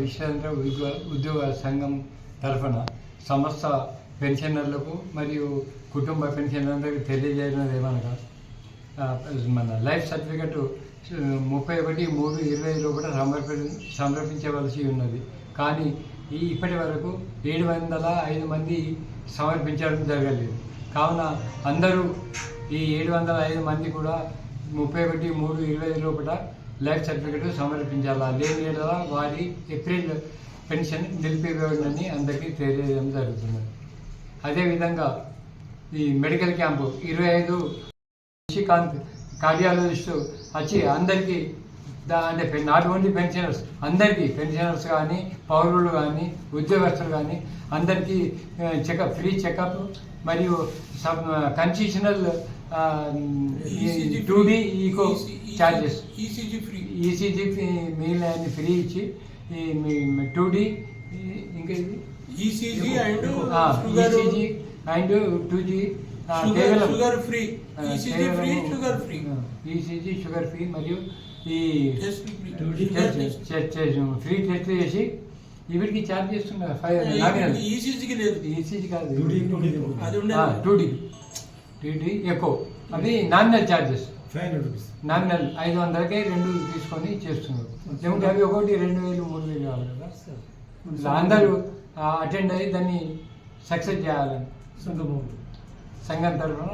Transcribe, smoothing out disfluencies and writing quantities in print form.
విశ్రాంత ఉద్యోగ సంఘం తరఫున సమస్త పెన్షనర్లకు మరియు కుటుంబ పెన్షనర్లకు తెలియజేయడం ఏమనగా మన లైఫ్ సర్టిఫికెట్ 31/3/20 లోపల సమర్పించవలసి ఉన్నది. కానీ ఇప్పటి వరకు 705 మంది సమర్పించడం జరగలేదు. కావున అందరూ ఈ 705 మంది కూడా 31/3/20 లోపల లైఫ్ సర్టిఫికెట్ సమర్పించాలా, లేని వారి ఏప్రిల్ పెన్షన్ నిలిపివేయడాన్ని అందరికీ తెలియజేయడం జరుగుతుంది. అదేవిధంగా ఈ మెడికల్ క్యాంపు 25 నిషికాంత్ కార్డియాలజిస్టు వచ్చి అందరికీ అంటే నాట్ ఓన్లీ పెన్షనర్స్, అందరికీ పెన్షనర్స్ కానీ పౌరులు కానీ ఉద్యోగస్తులు కానీ అందరికీ ఫ్రీ చెకప్ మరియు concessional 2D echo charges ECG మిగిలిన ఫ్రీ ఇచ్చి 2D ఇంకా ఈసీజీ అండ్ 2G కేవలం sugar free, ECG free, sugar free, ECG sugar free మరియు ఈ ఫ్రీ టెస్ట్ చేసి వీటికి ఛార్జ్ చేస్తున్నారు. ఈసీజీకి లేదు, ఈసీజీ కాదు, 2D ఎక్కువ అవి నామినల్ ఛార్జెస్. నామినల్ 500కే 2 తీసుకొని చేస్తున్నారు. ఏమిటి అవి ఒకటి 2000-3000 కావాలి కదా. అందరూ అటెండ్ అయ్యి దాన్ని సక్సెస్ చేయాలని సంఘం తరఫున